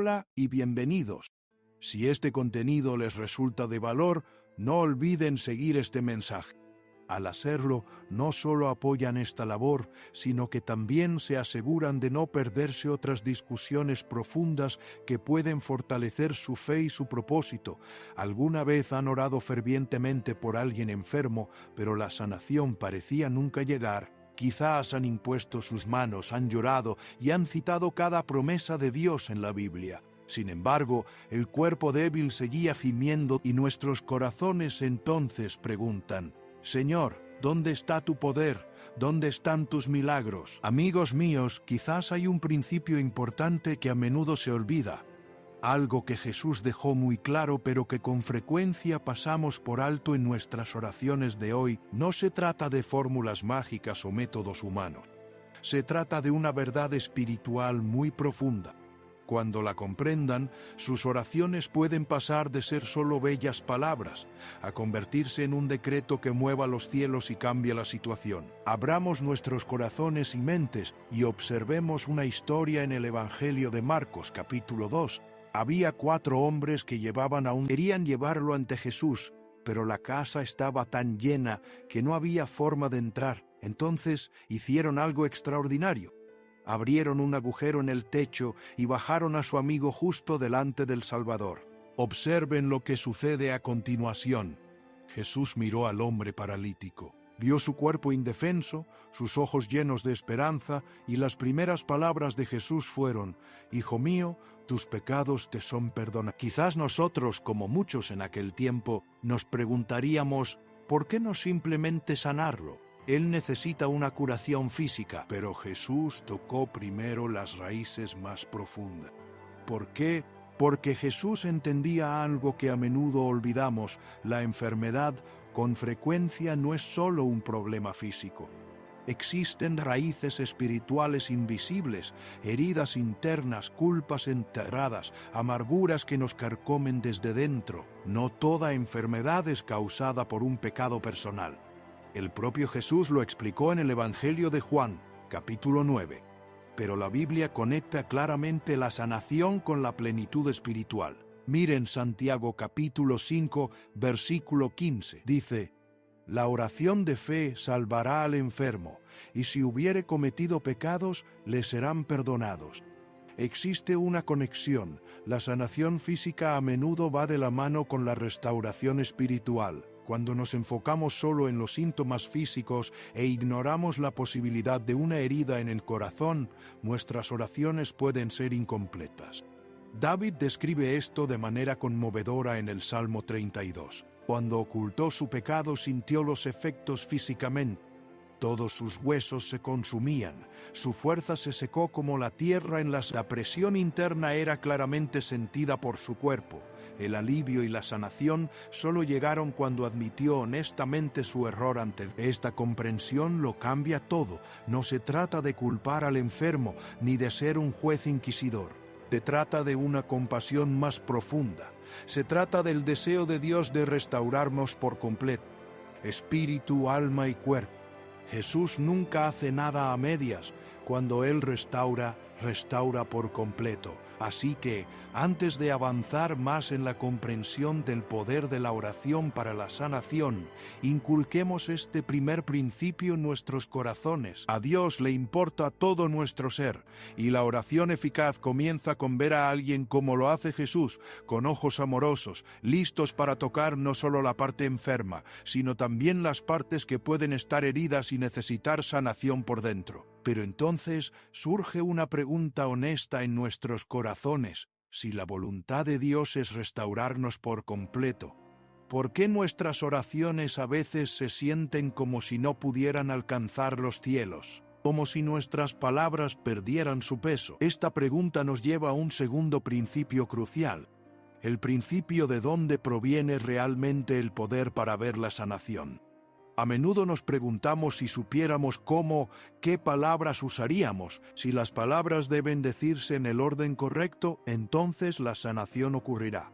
Hola y bienvenidos. Si este contenido les resulta de valor, no olviden seguir este mensaje. Al hacerlo, no solo apoyan esta labor, sino que también se aseguran de no perderse otras discusiones profundas que pueden fortalecer su fe y su propósito. ¿Alguna vez han orado fervientemente por alguien enfermo, pero la sanación parecía nunca llegar? Quizás han impuesto sus manos, han llorado y han citado cada promesa de Dios en la Biblia. Sin embargo, el cuerpo débil seguía gimiendo y nuestros corazones entonces preguntan: Señor, ¿dónde está tu poder? ¿Dónde están tus milagros? Amigos míos, quizás hay un principio importante que a menudo se olvida. Algo que Jesús dejó muy claro, pero que con frecuencia pasamos por alto en nuestras oraciones de hoy. No se trata de fórmulas mágicas o métodos humanos. Se trata de una verdad espiritual muy profunda. Cuando la comprendan, sus oraciones pueden pasar de ser solo bellas palabras a convertirse en un decreto que mueva los cielos y cambie la situación. Abramos nuestros corazones y mentes y observemos una historia en el Evangelio de Marcos, capítulo 2. Había 4 hombres que querían llevarlo ante Jesús, pero la casa estaba tan llena que no había forma de entrar. Entonces hicieron algo extraordinario. Abrieron un agujero en el techo y bajaron a su amigo justo delante del Salvador. Observen lo que sucede a continuación. Jesús miró al hombre paralítico. Vio su cuerpo indefenso, sus ojos llenos de esperanza, y las primeras palabras de Jesús fueron: Hijo mío, tus pecados te son perdonados. Quizás nosotros, como muchos en aquel tiempo, nos preguntaríamos: ¿por qué no simplemente sanarlo? Él necesita una curación física, pero Jesús tocó primero las raíces más profundas. ¿Por qué? Porque Jesús entendía algo que a menudo olvidamos: la enfermedad con frecuencia no es solo un problema físico. Existen raíces espirituales invisibles, heridas internas, culpas enterradas, amarguras que nos carcomen desde dentro. No toda enfermedad es causada por un pecado personal. El propio Jesús lo explicó en el Evangelio de Juan, capítulo 9. Pero la Biblia conecta claramente la sanación con la plenitud espiritual. Miren Santiago capítulo 5, versículo 15. Dice: La oración de fe salvará al enfermo, y si hubiere cometido pecados, le serán perdonados. Existe una conexión. La sanación física a menudo va de la mano con la restauración espiritual. Cuando nos enfocamos solo en los síntomas físicos e ignoramos la posibilidad de una herida en el corazón, nuestras oraciones pueden ser incompletas. David describe esto de manera conmovedora en el Salmo 32. Cuando ocultó su pecado, sintió los efectos físicamente. Todos sus huesos se consumían, su fuerza se secó como la tierra la presión interna era claramente sentida por su cuerpo. El alivio y la sanación solo llegaron cuando admitió honestamente su error ante Dios. Esta comprensión lo cambia todo. No se trata de culpar al enfermo, ni de ser un juez inquisidor. Se trata de una compasión más profunda. Se trata del deseo de Dios de restaurarnos por completo, espíritu, alma y cuerpo. Jesús nunca hace nada a medias. Cuando Él restaura, restaura por completo. Así que, antes de avanzar más en la comprensión del poder de la oración para la sanación, inculquemos este primer principio en nuestros corazones. A Dios le importa todo nuestro ser, y la oración eficaz comienza con ver a alguien como lo hace Jesús, con ojos amorosos, listos para tocar no solo la parte enferma, sino también las partes que pueden estar heridas y necesitar sanación por dentro. Pero entonces surge una pregunta honesta en nuestros corazones: si la voluntad de Dios es restaurarnos por completo, ¿por qué nuestras oraciones a veces se sienten como si no pudieran alcanzar los cielos? Como si nuestras palabras perdieran su peso. Esta pregunta nos lleva a un segundo principio crucial: el principio de dónde proviene realmente el poder para ver la sanación. A menudo nos preguntamos si supiéramos qué palabras usaríamos. Si las palabras deben decirse en el orden correcto, entonces la sanación ocurrirá.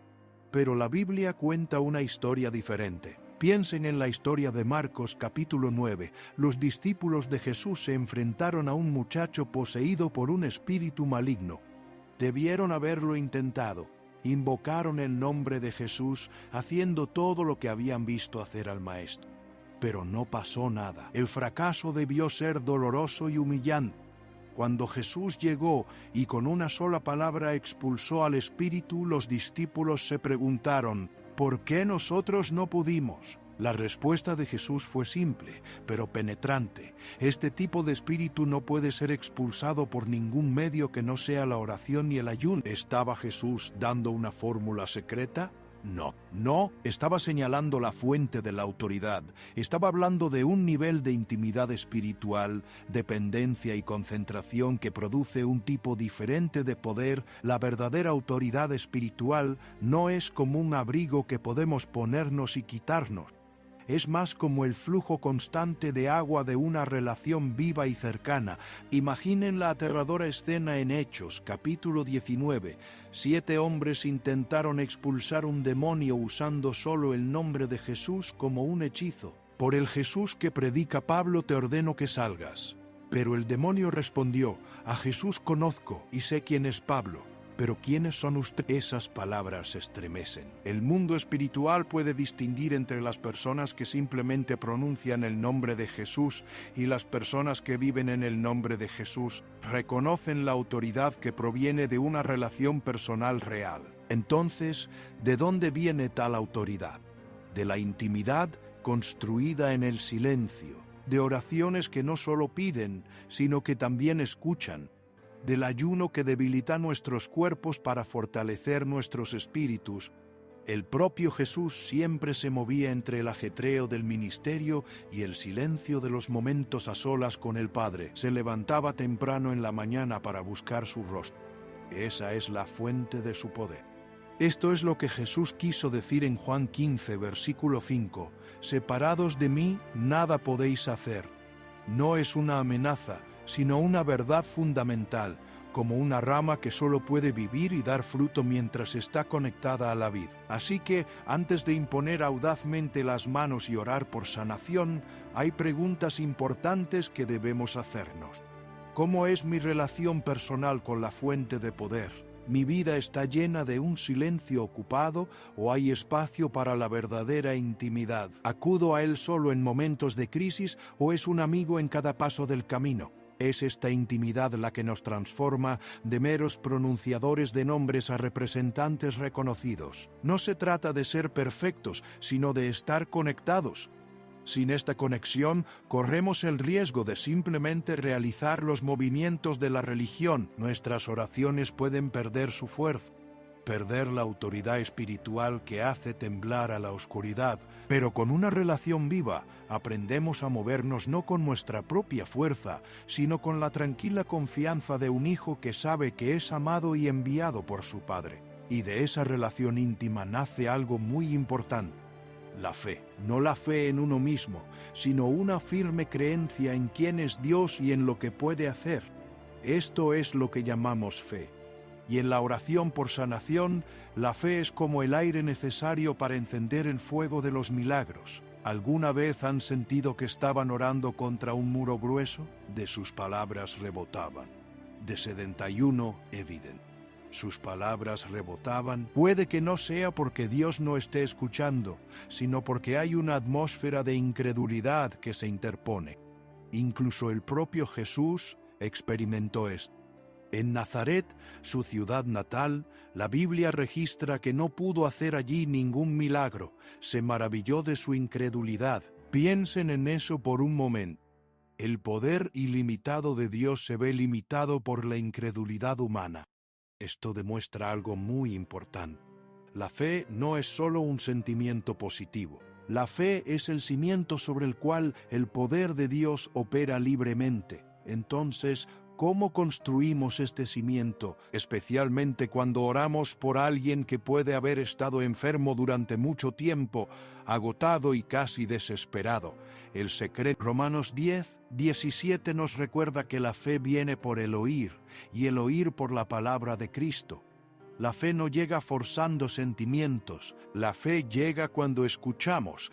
Pero la Biblia cuenta una historia diferente. Piensen en la historia de Marcos capítulo 9. Los discípulos de Jesús se enfrentaron a un muchacho poseído por un espíritu maligno. Debieron haberlo intentado. Invocaron el nombre de Jesús, haciendo todo lo que habían visto hacer al Maestro. Pero no pasó nada. El fracaso debió ser doloroso y humillante. Cuando Jesús llegó y con una sola palabra expulsó al espíritu, los discípulos se preguntaron, ¿por qué nosotros no pudimos? La respuesta de Jesús fue simple, pero penetrante. Este tipo de espíritu no puede ser expulsado por ningún medio que no sea la oración y el ayuno. ¿Estaba Jesús dando una fórmula secreta? No, estaba señalando la fuente de la autoridad. Estaba hablando de un nivel de intimidad espiritual, dependencia y concentración que produce un tipo diferente de poder. La verdadera autoridad espiritual no es como un abrigo que podemos ponernos y quitarnos. Es más como el flujo constante de agua de una relación viva y cercana. Imaginen la aterradora escena en Hechos, capítulo 19. 7 hombres intentaron expulsar un demonio usando solo el nombre de Jesús como un hechizo. Por el Jesús que predica Pablo te ordeno que salgas. Pero el demonio respondió, a Jesús conozco y sé quién es Pablo. ¿Pero quiénes son ustedes? Esas palabras estremecen. El mundo espiritual puede distinguir entre las personas que simplemente pronuncian el nombre de Jesús y las personas que viven en el nombre de Jesús. Reconocen la autoridad que proviene de una relación personal real. Entonces, ¿de dónde viene tal autoridad? De la intimidad construida en el silencio, de oraciones que no solo piden, sino que también escuchan, del ayuno que debilita nuestros cuerpos para fortalecer nuestros espíritus. El propio Jesús siempre se movía entre el ajetreo del ministerio y el silencio de los momentos a solas con el Padre. Se levantaba temprano en la mañana para buscar su rostro. Esa es la fuente de su poder. Esto es lo que Jesús quiso decir en Juan 15, versículo 5. Separados de mí, nada podéis hacer. No es una amenaza, sino una verdad fundamental, como una rama que solo puede vivir y dar fruto mientras está conectada a la vid. Así que, antes de imponer audazmente las manos y orar por sanación, hay preguntas importantes que debemos hacernos. ¿Cómo es mi relación personal con la fuente de poder? ¿Mi vida está llena de un silencio ocupado o hay espacio para la verdadera intimidad? ¿Acudo a Él solo en momentos de crisis o es un amigo en cada paso del camino? Es esta intimidad la que nos transforma de meros pronunciadores de nombres a representantes reconocidos. No se trata de ser perfectos, sino de estar conectados. Sin esta conexión, corremos el riesgo de simplemente realizar los movimientos de la religión. Nuestras oraciones pueden perder su fuerza, perder la autoridad espiritual que hace temblar a la oscuridad, pero con una relación viva aprendemos a movernos no con nuestra propia fuerza, sino con la tranquila confianza de un hijo que sabe que es amado y enviado por su Padre. Y de esa relación íntima nace algo muy importante: la fe. No la fe en uno mismo, sino una firme creencia en quién es Dios y en lo que puede hacer. Esto es lo que llamamos fe. Y en la oración por sanación, la fe es como el aire necesario para encender el fuego de los milagros. ¿Alguna vez han sentido que estaban orando contra un muro grueso? De sus palabras rebotaban. De 71 evidente. Sus palabras rebotaban. Puede que no sea porque Dios no esté escuchando, sino porque hay una atmósfera de incredulidad que se interpone. Incluso el propio Jesús experimentó esto. En Nazaret, su ciudad natal, la Biblia registra que no pudo hacer allí ningún milagro. Se maravilló de su incredulidad. Piensen en eso por un momento. El poder ilimitado de Dios se ve limitado por la incredulidad humana. Esto demuestra algo muy importante. La fe no es solo un sentimiento positivo. La fe es el cimiento sobre el cual el poder de Dios opera libremente. Entonces, ¿cómo construimos este cimiento, especialmente cuando oramos por alguien que puede haber estado enfermo durante mucho tiempo, agotado y casi desesperado? El secreto. Romanos 10:17 nos recuerda que la fe viene por el oír, y el oír por la palabra de Cristo. La fe no llega forzando sentimientos. La fe llega cuando escuchamos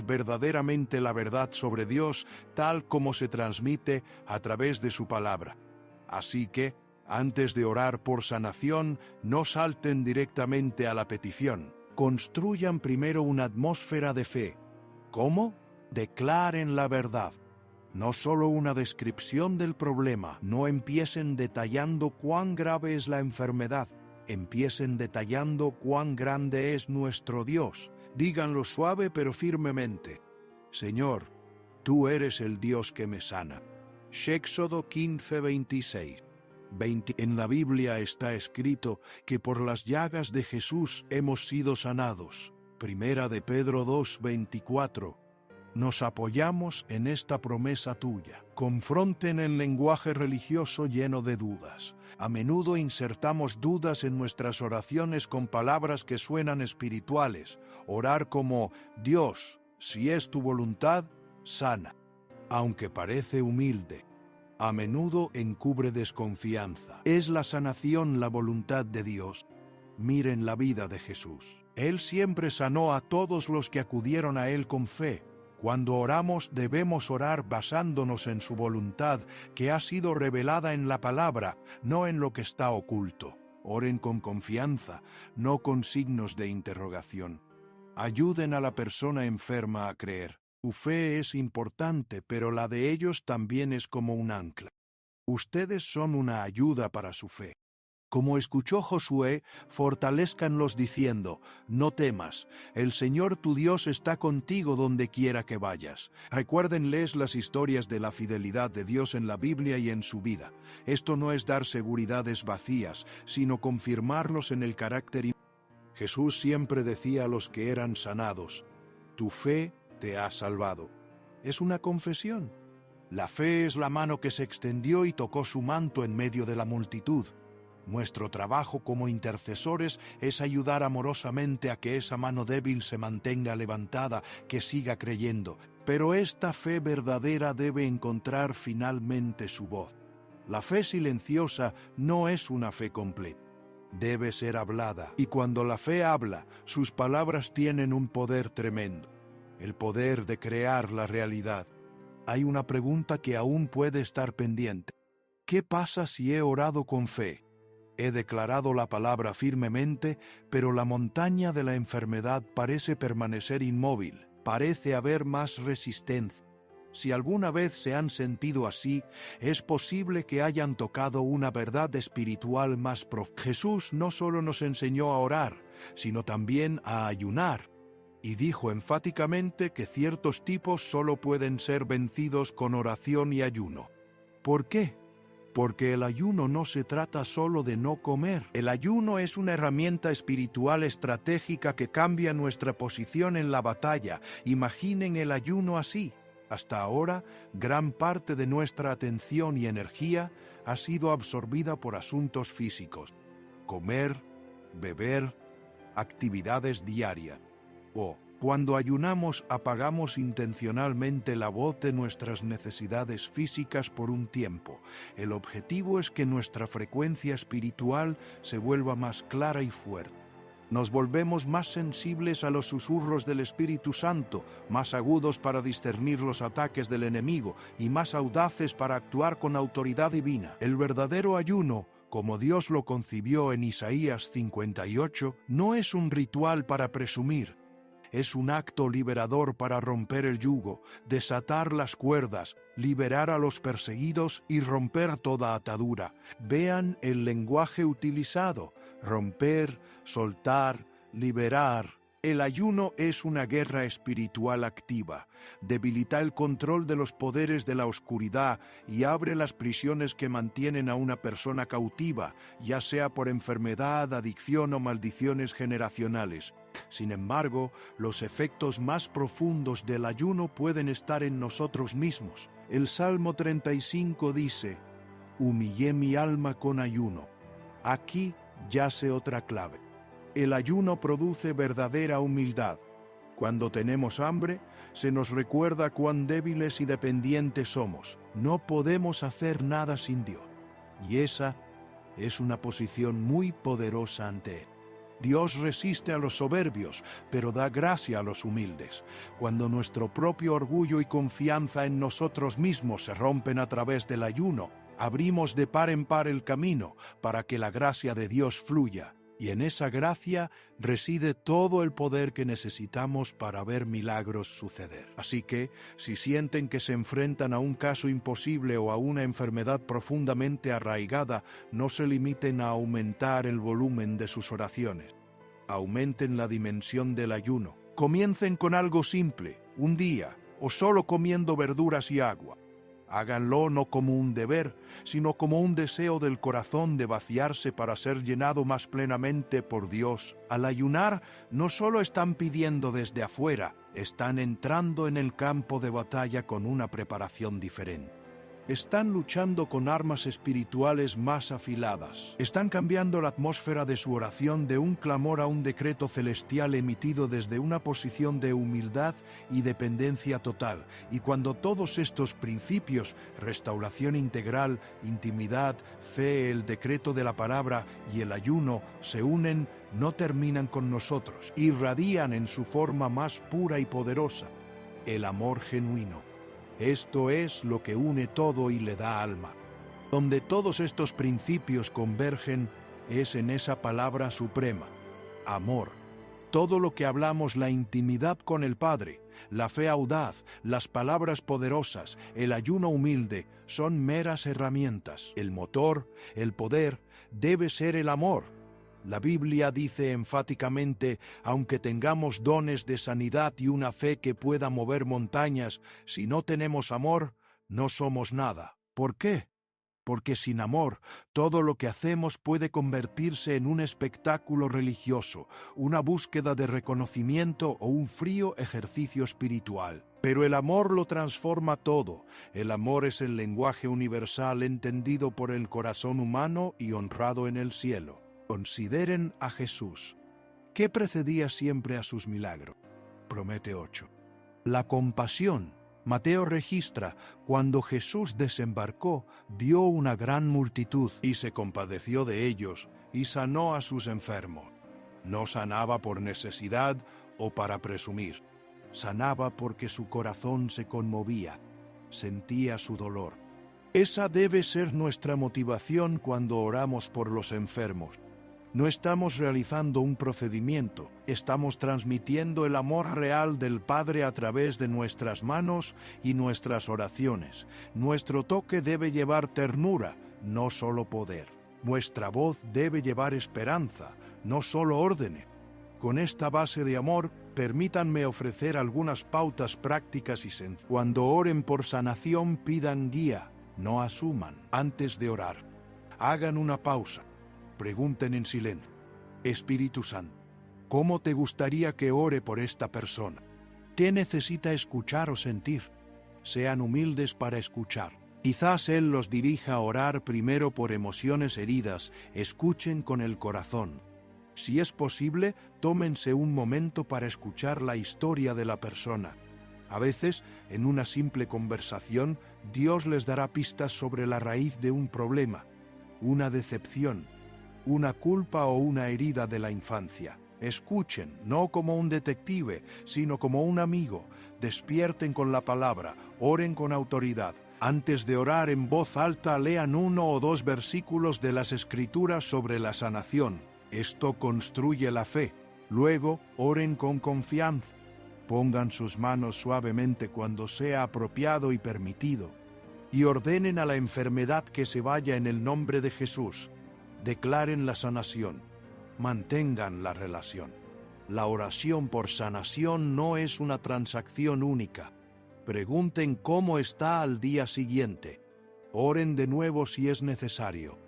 verdaderamente la verdad sobre Dios, tal como se transmite a través de su palabra. Así que, Antes de orar por sanación, no salten directamente a la petición. Construyan primero una atmósfera de fe. ¿Cómo? Declaren la verdad. No solo una descripción del problema. No empiecen detallando cuán grave es la enfermedad. Empiecen detallando cuán grande es nuestro Dios. Díganlo suave pero firmemente. Señor, tú eres el Dios que me sana. Éxodo 15:26. En la Biblia está escrito que por las llagas de Jesús hemos sido sanados. Primera de Pedro 2:24. Nos apoyamos en esta promesa tuya. Confronten el lenguaje religioso lleno de dudas. A menudo insertamos dudas en nuestras oraciones con palabras que suenan espirituales. Orar como, Dios, si es tu voluntad, sana. Aunque parece humilde, a menudo encubre desconfianza. ¿Es la sanación la voluntad de Dios? Miren la vida de Jesús. Él siempre sanó a todos los que acudieron a Él con fe. Cuando oramos debemos orar basándonos en su voluntad, que ha sido revelada en la palabra, no en lo que está oculto. Oren con confianza, no con signos de interrogación. Ayuden a la persona enferma a creer. Su fe es importante, pero la de ellos también es como un ancla. Ustedes son una ayuda para su fe. Como escuchó Josué, fortalézcanlos diciendo, no temas, el Señor tu Dios está contigo donde quiera que vayas. Recuérdenles las historias de la fidelidad de Dios en la Biblia y en su vida. Esto no es dar seguridades vacías, sino confirmarlos en el carácter. Jesús siempre decía a los que eran sanados, tu fe te ha salvado. Es una confesión. La fe es la mano que se extendió y tocó su manto en medio de la multitud. Nuestro trabajo como intercesores es ayudar amorosamente a que esa mano débil se mantenga levantada, que siga creyendo. Pero esta fe verdadera debe encontrar finalmente su voz. La fe silenciosa no es una fe completa. Debe ser hablada. Y cuando la fe habla, sus palabras tienen un poder tremendo. El poder de crear la realidad. Hay una pregunta que aún puede estar pendiente. ¿Qué pasa si he orado con fe? He declarado la palabra firmemente, pero la montaña de la enfermedad parece permanecer inmóvil. Parece haber más resistencia. Si alguna vez se han sentido así, es posible que hayan tocado una verdad espiritual más profunda. Jesús no solo nos enseñó a orar, sino también a ayunar. Y dijo enfáticamente que ciertos tipos solo pueden ser vencidos con oración y ayuno. ¿Por qué? Porque el ayuno no se trata solo de no comer. El ayuno es una herramienta espiritual estratégica que cambia nuestra posición en la batalla. Imaginen el ayuno así. Hasta ahora, gran parte de nuestra atención y energía ha sido absorbida por asuntos físicos. Comer, beber, actividades diarias. Cuando ayunamos, apagamos intencionalmente la voz de nuestras necesidades físicas por un tiempo. El objetivo es que nuestra frecuencia espiritual se vuelva más clara y fuerte. Nos volvemos más sensibles a los susurros del Espíritu Santo, más agudos para discernir los ataques del enemigo y más audaces para actuar con autoridad divina. El verdadero ayuno, como Dios lo concibió en Isaías 58, no es un ritual para presumir. Es un acto liberador para romper el yugo, desatar las cuerdas, liberar a los perseguidos y romper toda atadura. Vean el lenguaje utilizado: romper, soltar, liberar. El ayuno es una guerra espiritual activa. Debilita el control de los poderes de la oscuridad y abre las prisiones que mantienen a una persona cautiva, ya sea por enfermedad, adicción o maldiciones generacionales. Sin embargo, los efectos más profundos del ayuno pueden estar en nosotros mismos. El Salmo 35 dice, «Humillé mi alma con ayuno». Aquí yace otra clave. El ayuno produce verdadera humildad. Cuando tenemos hambre, se nos recuerda cuán débiles y dependientes somos. No podemos hacer nada sin Dios. Y esa es una posición muy poderosa ante Él. Dios resiste a los soberbios, pero da gracia a los humildes. Cuando nuestro propio orgullo y confianza en nosotros mismos se rompen a través del ayuno, Abrimos de par en par el camino para que la gracia de Dios fluya, y en esa gracia reside todo el poder que necesitamos para ver milagros suceder. Así que, si sienten que se enfrentan a un caso imposible o a una enfermedad profundamente arraigada, no se limiten a aumentar el volumen de sus oraciones. Aumenten la dimensión del ayuno. Comiencen con algo simple, un día, o solo comiendo verduras y agua. Háganlo no como un deber, sino como un deseo del corazón de vaciarse para ser llenado más plenamente por Dios. Al ayunar, no solo están pidiendo desde afuera, están entrando en el campo de batalla con una preparación diferente. Están luchando con armas espirituales más afiladas. Están cambiando la atmósfera de su oración de un clamor a un decreto celestial emitido desde una posición de humildad y dependencia total. Y cuando todos estos principios, restauración integral, intimidad, fe, el decreto de la palabra y el ayuno, se unen, no terminan con nosotros, irradian en su forma más pura y poderosa, el amor genuino. Esto es lo que une todo y le da alma. Donde todos estos principios convergen es en esa palabra suprema, amor. Todo lo que hablamos, la intimidad con el Padre, la fe audaz, las palabras poderosas, el ayuno humilde, son meras herramientas. El motor, el poder, debe ser el amor. La Biblia dice enfáticamente, aunque tengamos dones de sanidad y una fe que pueda mover montañas, si no tenemos amor, no somos nada. ¿Por qué? Porque sin amor, todo lo que hacemos puede convertirse en un espectáculo religioso, una búsqueda de reconocimiento o un frío ejercicio espiritual. Pero el amor lo transforma todo. El amor es el lenguaje universal entendido por el corazón humano y honrado en el cielo. Consideren a Jesús. ¿Qué precedía siempre a sus milagros? Promete 8. La compasión. Mateo registra, cuando Jesús desembarcó, vio una gran multitud y se compadeció de ellos y sanó a sus enfermos. No sanaba por necesidad o para presumir. Sanaba porque su corazón se conmovía, sentía su dolor. Esa debe ser nuestra motivación cuando oramos por los enfermos. No estamos realizando un procedimiento, estamos transmitiendo el amor real del Padre a través de nuestras manos y nuestras oraciones. Nuestro toque debe llevar ternura, no solo poder. Nuestra voz debe llevar esperanza, no solo órdenes. Con esta base de amor, permítanme ofrecer algunas pautas prácticas y sencillas. Cuando oren por sanación, pidan guía, no asuman. Antes de orar, hagan una pausa. Pregunten en silencio. Espíritu Santo, ¿cómo te gustaría que ore por esta persona? ¿Qué necesita escuchar o sentir? Sean humildes para escuchar. Quizás Él los dirija a orar primero por emociones heridas. Escuchen con el corazón. Si es posible, tómense un momento para escuchar la historia de la persona. A veces, en una simple conversación, Dios les dará pistas sobre la raíz de un problema, una decepción, una culpa o una herida de la infancia. Escuchen, no como un detective, sino como un amigo. Despierten con la palabra, oren con autoridad. Antes de orar en voz alta, lean 1 o 2 versículos de las Escrituras sobre la sanación. Esto construye la fe. Luego, oren con confianza. Pongan sus manos suavemente cuando sea apropiado y permitido. Y ordenen a la enfermedad que se vaya en el nombre de Jesús. Declaren la sanación. Mantengan la relación. La oración por sanación no es una transacción única. Pregunten cómo está al día siguiente. Oren de nuevo si es necesario.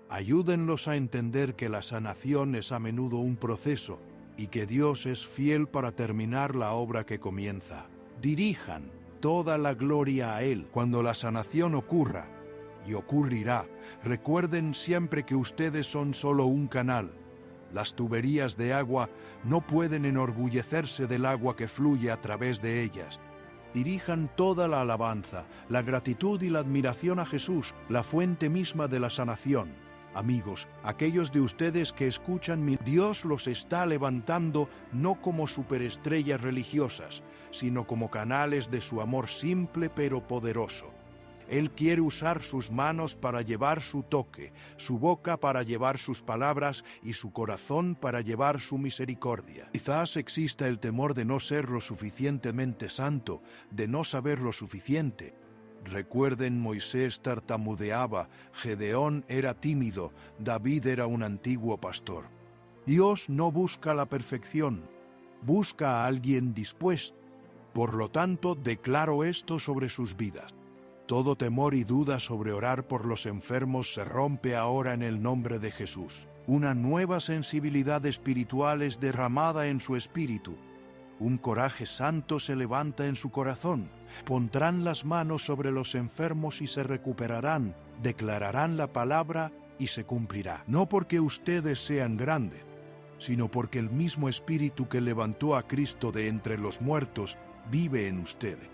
Ayúdenlos a entender que la sanación es a menudo un proceso y que Dios es fiel para terminar la obra que comienza. Dirijan toda la gloria a Él cuando la sanación ocurra. Y ocurrirá. Recuerden siempre que ustedes son solo un canal. Las tuberías de agua no pueden enorgullecerse del agua que fluye a través de ellas. Dirijan toda la alabanza, la gratitud y la admiración a Jesús, la fuente misma de la sanación. Amigos, aquellos de ustedes que escuchan Dios los está levantando no como superestrellas religiosas, sino como canales de su amor simple pero poderoso. Él quiere usar sus manos para llevar su toque, su boca para llevar sus palabras y su corazón para llevar su misericordia. Quizás exista el temor de no ser lo suficientemente santo, de no saber lo suficiente. Recuerden, Moisés tartamudeaba, Gedeón era tímido, David era un antiguo pastor. Dios no busca la perfección, busca a alguien dispuesto. Por lo tanto, declaro esto sobre sus vidas. Todo temor y duda sobre orar por los enfermos se rompe ahora en el nombre de Jesús. Una nueva sensibilidad espiritual es derramada en su espíritu. Un coraje santo se levanta en su corazón. Pondrán las manos sobre los enfermos y se recuperarán. Declararán la palabra y se cumplirá. No porque ustedes sean grandes, sino porque el mismo espíritu que levantó a Cristo de entre los muertos vive en ustedes.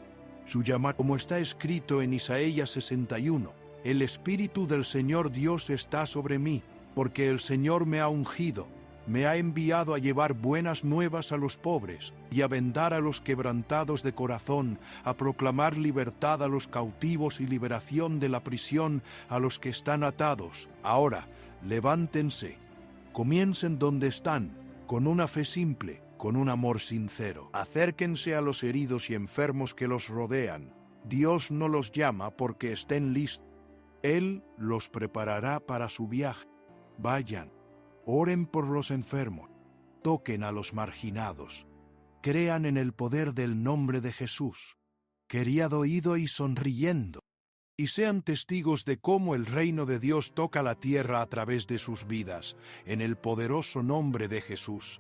Su llamado, como está escrito en Isaías 61, el Espíritu del Señor Dios está sobre mí, porque el Señor me ha ungido, me ha enviado a llevar buenas nuevas a los pobres y a vendar a los quebrantados de corazón, a proclamar libertad a los cautivos y liberación de la prisión a los que están atados. Ahora, levántense, comiencen donde están, con una fe simple, con un amor sincero. Acérquense a los heridos y enfermos que los rodean. Dios no los llama porque estén listos. Él los preparará para su viaje. Vayan, oren por los enfermos, toquen a los marginados, crean en el poder del nombre de Jesús, querido oído y sonriendo, y sean testigos de cómo el reino de Dios toca la tierra a través de sus vidas, en el poderoso nombre de Jesús.